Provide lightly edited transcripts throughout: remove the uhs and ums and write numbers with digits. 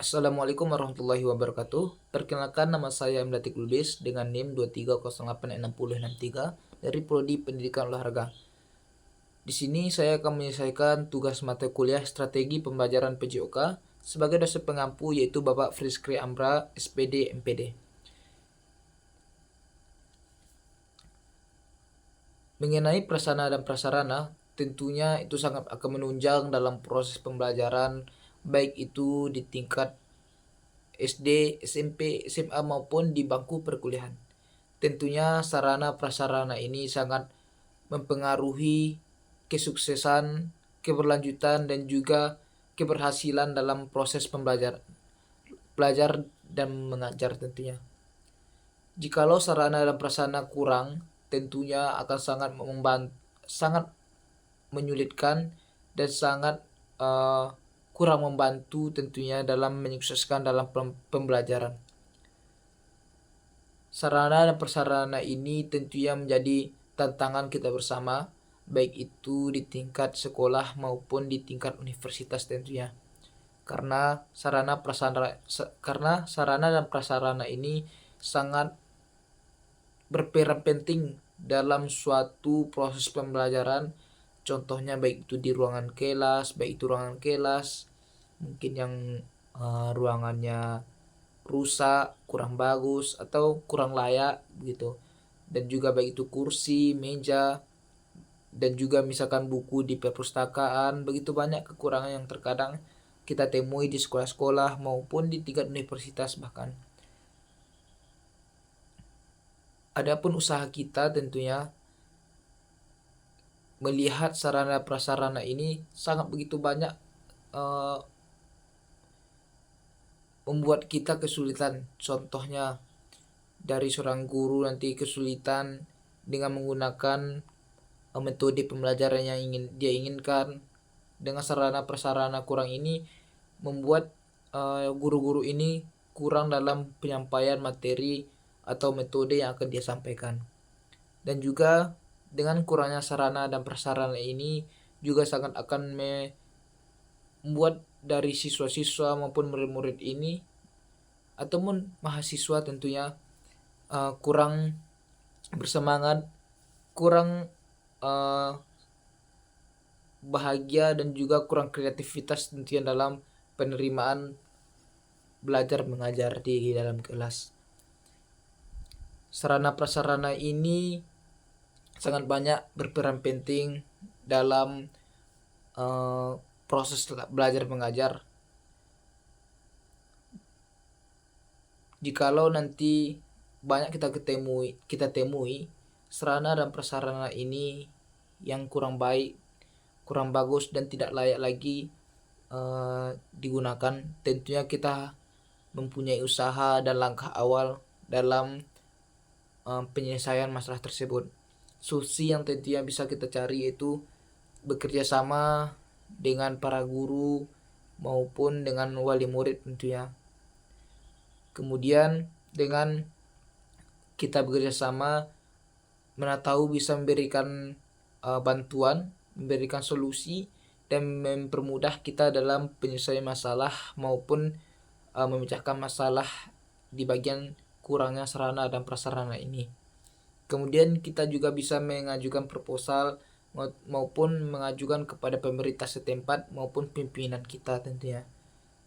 Assalamualaikum warahmatullahi wabarakatuh. Perkenalkan, nama saya Mdatik Lubis dengan NIM 230866063 dari Prodi Pendidikan Olahraga. Di sini saya akan menyelesaikan tugas mata kuliah Strategi Pembelajaran PJOK sebagai dosen pengampu, yaitu Bapak Friskri Amra, SPD MPD. Mengenai prasarana dan prasarana, tentunya itu sangat akan menunjang dalam proses pembelajaran, baik itu di tingkat SD, SMP, SMA maupun di bangku perkuliahan. Tentunya sarana prasarana ini sangat mempengaruhi kesuksesan, keberlanjutan, dan juga keberhasilan dalam proses belajar dan mengajar tentunya. Jikalau sarana dan prasarana kurang, tentunya akan sangat menyulitkan dan sangat kurang membantu tentunya dalam menyukseskan dalam pembelajaran. Sarana dan prasarana ini tentunya menjadi tantangan kita bersama, baik itu di tingkat sekolah maupun di tingkat universitas tentunya. Karena sarana dan prasarana ini sangat berperan penting dalam suatu proses pembelajaran. Contohnya baik itu di ruangan kelas, mungkin yang ruangannya rusak, kurang bagus, atau kurang layak begitu. Dan juga baik itu kursi, meja, dan juga misalkan buku di perpustakaan. Begitu banyak kekurangan yang terkadang kita temui di sekolah-sekolah maupun di tingkat universitas bahkan. Adapun usaha kita tentunya melihat sarana prasarana ini sangat begitu banyak membuat kita kesulitan. Contohnya dari seorang guru nanti kesulitan dengan menggunakan metode pembelajaran yang dia inginkan. Dengan sarana prasarana kurang ini membuat guru-guru ini kurang dalam penyampaian materi atau metode yang akan dia sampaikan. Dan juga dengan kurangnya sarana dan prasarana ini juga sangat akan membuat dari siswa-siswa maupun murid-murid ini ataupun mahasiswa tentunya kurang bersemangat, kurang bahagia, dan juga kurang kreativitas tentunya dalam penerimaan belajar mengajar di dalam kelas. Sarana prasarana ini sangat banyak berperan penting dalam proses belajar mengajar. Jikalau nanti banyak kita temui sarana dan prasarana ini yang kurang baik, kurang bagus, dan tidak layak lagi digunakan, tentunya kita mempunyai usaha dan langkah awal dalam penyelesaian masalah tersebut. Solusi yang tentunya bisa kita cari yaitu bekerja sama dengan para guru maupun dengan wali murid tentunya. Kemudian dengan kita bekerja sama, mana tahu bisa memberikan bantuan, memberikan solusi, dan mempermudah kita dalam penyelesaian masalah maupun memecahkan masalah di bagian kurangnya sarana dan prasarana ini. Kemudian kita juga bisa mengajukan proposal maupun mengajukan kepada pemerintah setempat maupun pimpinan kita tentunya.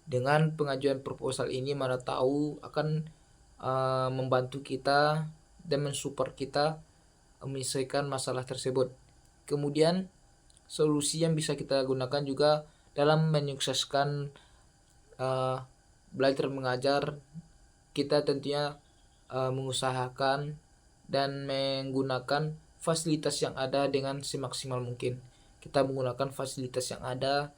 Dengan pengajuan proposal ini mana tahu akan membantu kita dan mensupport kita menyelesaikan masalah tersebut. Kemudian solusi yang bisa kita gunakan juga dalam menyukseskan belajar mengajar, kita tentunya mengusahakan dan menggunakan fasilitas yang ada dengan semaksimal mungkin. Kita menggunakan fasilitas yang ada,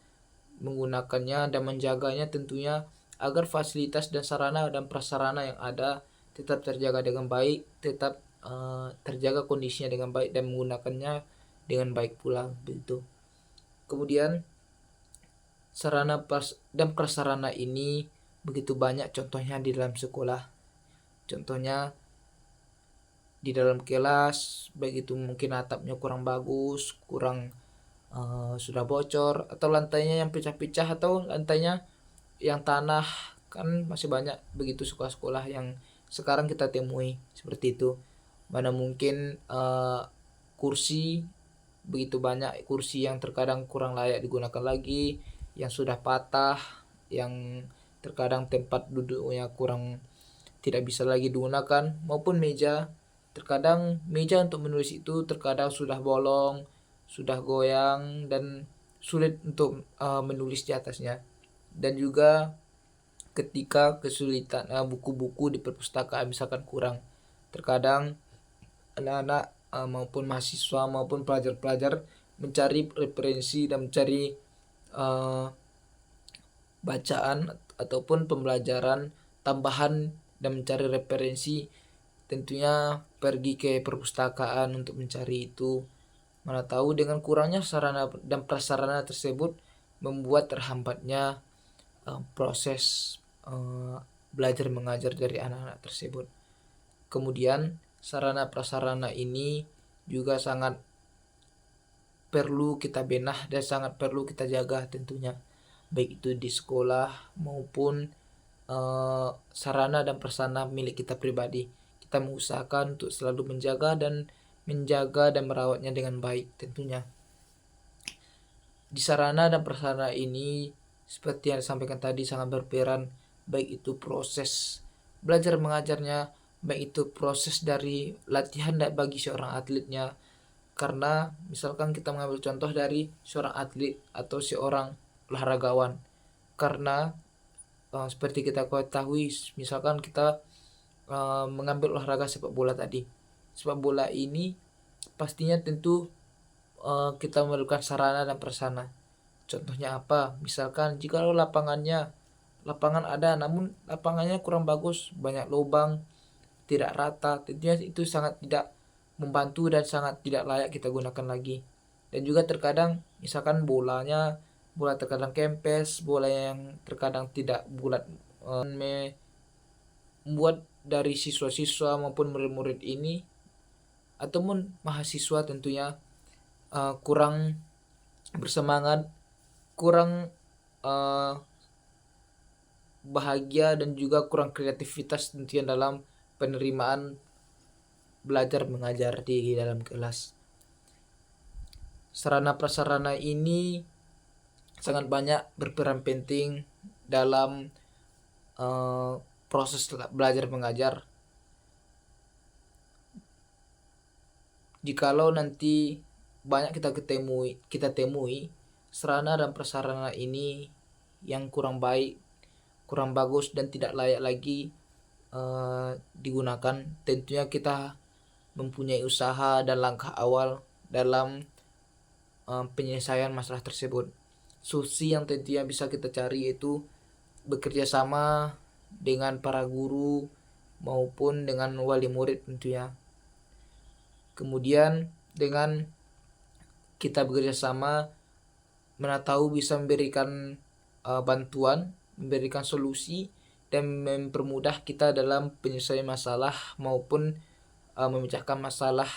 menggunakannya dan menjaganya tentunya agar fasilitas dan sarana dan prasarana yang ada tetap terjaga dengan baik, tetap terjaga kondisinya dengan baik, dan menggunakannya dengan baik pula begitu. Kemudian sarana dan prasarana ini begitu banyak contohnya di dalam sekolah. Contohnya di dalam kelas, baik itu mungkin atapnya kurang bagus, sudah bocor, atau lantainya yang pecah-pecah, atau lantainya yang tanah Kan masih banyak begitu sekolah-sekolah yang sekarang kita temui seperti itu. Mana mungkin kursi, begitu banyak kursi yang terkadang kurang layak digunakan lagi, yang sudah patah, yang terkadang tempat duduknya kurang tidak bisa lagi digunakan, maupun meja. Terkadang meja untuk menulis itu terkadang sudah bolong, sudah goyang, dan sulit untuk menulis di atasnya. Dan juga ketika kesulitan buku-buku di perpustakaan misalkan kurang, terkadang anak-anak maupun mahasiswa maupun pelajar-pelajar mencari referensi dan mencari bacaan ataupun pembelajaran tambahan dan mencari referensi, tentunya pergi ke perpustakaan untuk mencari itu. Mana tahu dengan kurangnya sarana dan prasarana tersebut membuat terhambatnya proses belajar mengajar dari anak-anak tersebut. Kemudian sarana prasarana ini juga sangat perlu kita benah dan sangat perlu kita jaga tentunya, baik itu di sekolah maupun sarana dan prasarana milik kita pribadi. Kita mengusahakan untuk selalu menjaga dan merawatnya dengan baik tentunya. Di sarana dan prasarana ini seperti yang disampaikan tadi sangat berperan, baik itu proses belajar mengajarnya, baik itu proses dari latihan bagi seorang atletnya. Karena misalkan kita mengambil contoh dari seorang atlet atau seorang olahragawan, karena seperti kita ketahui, misalkan kita mengambil olahraga sepak bola tadi. Sepak bola ini pastinya tentu kita memerlukan sarana dan prasarana. Contohnya apa? Misalkan jika lapangan ada namun lapangannya kurang bagus, banyak lubang, tidak rata, tentunya itu sangat tidak membantu dan sangat tidak layak kita gunakan lagi. Dan juga terkadang misalkan bola terkadang kempes, bola yang terkadang tidak bulat, membuat dari siswa-siswa maupun murid-murid ini ataupun mahasiswa tentunya kurang bersemangat, kurang bahagia, dan juga kurang kreativitas tentunya dalam penerimaan belajar mengajar di dalam kelas. Sarana prasarana ini sangat banyak berperan penting dalam proses belajar mengajar. Jikalau nanti banyak kita temui sarana dan prasarana ini yang kurang baik, kurang bagus, dan tidak layak lagi digunakan, tentunya kita mempunyai usaha dan langkah awal dalam penyelesaian masalah tersebut. Solusi yang tentunya bisa kita cari itu bekerja sama dengan para guru maupun dengan wali murid tentunya. Kemudian dengan kita bekerja sama, mana tahu bisa memberikan bantuan, memberikan solusi, dan mempermudah kita dalam penyelesaian masalah maupun memecahkan masalah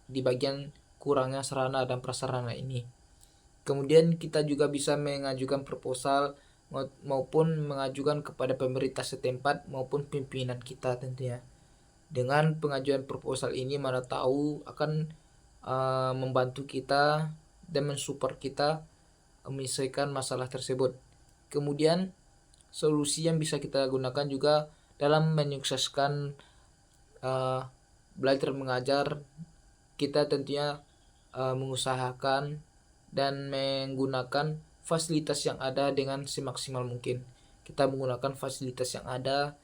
di bagian kurangnya sarana dan prasarana ini. Kemudian kita juga bisa mengajukan proposal maupun mengajukan kepada pemerintah setempat maupun pimpinan kita tentunya. Dengan pengajuan proposal ini mana tahu akan membantu kita dan mensupport kita menyelesaikan masalah tersebut. Kemudian solusi yang bisa kita gunakan juga dalam menyukseskan belajar mengajar, kita tentunya mengusahakan dan menggunakan fasilitas yang ada dengan semaksimal mungkin. Kita menggunakan fasilitas yang ada,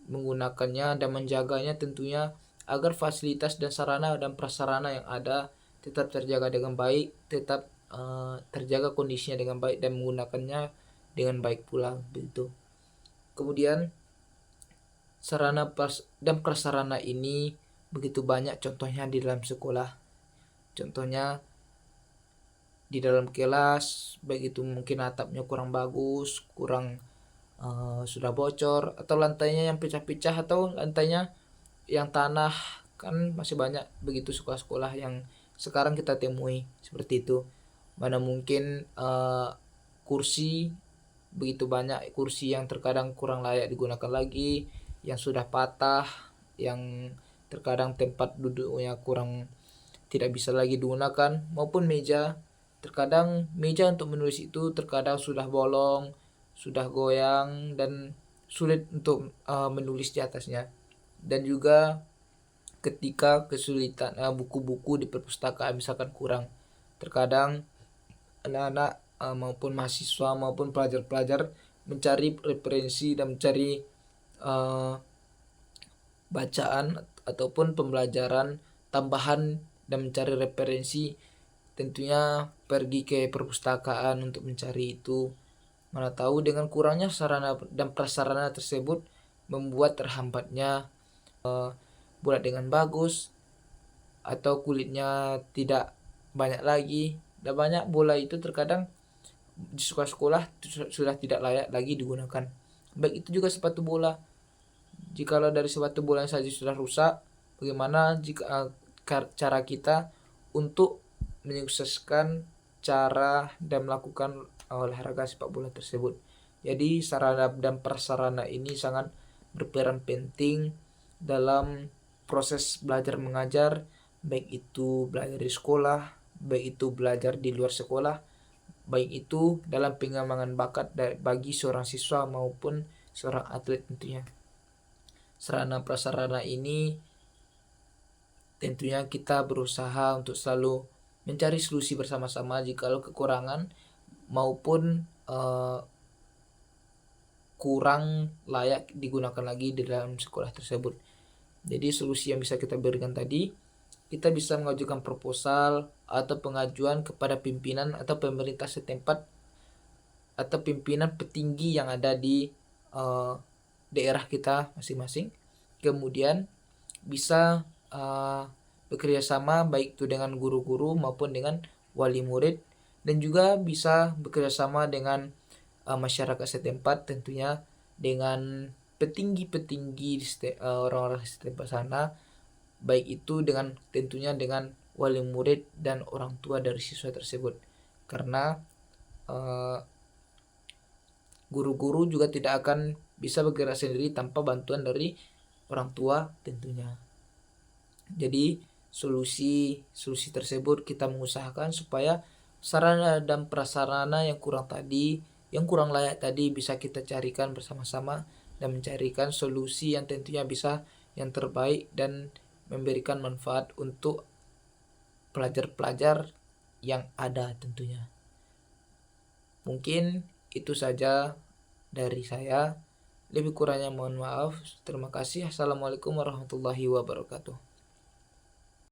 menggunakannya dan menjaganya tentunya agar fasilitas dan sarana dan prasarana yang ada tetap terjaga dengan baik, tetap terjaga kondisinya dengan baik, dan menggunakannya dengan baik pula begitu. Kemudian sarana dan prasarana ini begitu banyak contohnya di dalam sekolah. Contohnya di dalam kelas, baik itu mungkin atapnya kurang bagus, sudah bocor, atau lantainya yang pecah-pecah, atau lantainya yang tanah. Kan masih banyak begitu sekolah-sekolah yang sekarang kita temui seperti itu. Mana mungkin kursi, begitu banyak kursi yang terkadang kurang layak digunakan lagi, yang sudah patah, yang terkadang tempat duduknya kurang tidak bisa lagi digunakan, maupun meja. Terkadang meja untuk menulis itu terkadang sudah bolong, sudah goyang, dan sulit untuk menulis di atasnya. Dan juga ketika kesulitan buku-buku di perpustakaan misalkan kurang, terkadang anak-anak maupun mahasiswa maupun pelajar-pelajar mencari referensi dan mencari bacaan ataupun pembelajaran tambahan dan mencari referensi, tentunya pergi ke perpustakaan untuk mencari itu. Mana tahu dengan kurangnya sarana dan prasarana tersebut membuat terhambatnya bulat dengan bagus, atau kulitnya tidak banyak lagi. Dan banyak bola itu terkadang di sekolah-sekolah sudah tidak layak lagi digunakan. Baik itu juga sepatu bola. Jikalau dari sepatu bola saja sudah rusak, bagaimana jika cara kita untuk menyukseskan cara dan melakukan olahraga sepak bola tersebut. Jadi sarana dan prasarana ini sangat berperan penting dalam proses belajar mengajar, baik itu belajar di sekolah, baik itu belajar di luar sekolah, baik itu dalam pengembangan bakat bagi seorang siswa maupun seorang atlet tentunya. Sarana prasarana ini tentunya kita berusaha untuk selalu mencari solusi bersama-sama jikalau kekurangan maupun kurang layak digunakan lagi di dalam sekolah tersebut. Jadi solusi yang bisa kita berikan tadi, kita bisa mengajukan proposal atau pengajuan kepada pimpinan atau pemerintah setempat atau pimpinan petinggi yang ada di daerah kita masing-masing. Kemudian bisa bekerja sama baik itu dengan guru-guru maupun dengan wali murid, dan juga bisa bekerja sama dengan masyarakat setempat, tentunya dengan petinggi-petinggi orang-orang setempat sana, baik itu dengan tentunya dengan wali murid dan orang tua dari siswa tersebut. Karena guru-guru juga tidak akan bisa bergerak sendiri tanpa bantuan dari orang tua tentunya. Jadi solusi tersebut kita mengusahakan supaya sarana dan prasarana yang kurang layak tadi bisa kita carikan bersama-sama dan mencarikan solusi yang tentunya bisa yang terbaik dan memberikan manfaat untuk pelajar-pelajar yang ada tentunya. Mungkin itu saja dari saya. Lebih kurangnya mohon maaf. Terima kasih. Assalamualaikum warahmatullahi wabarakatuh.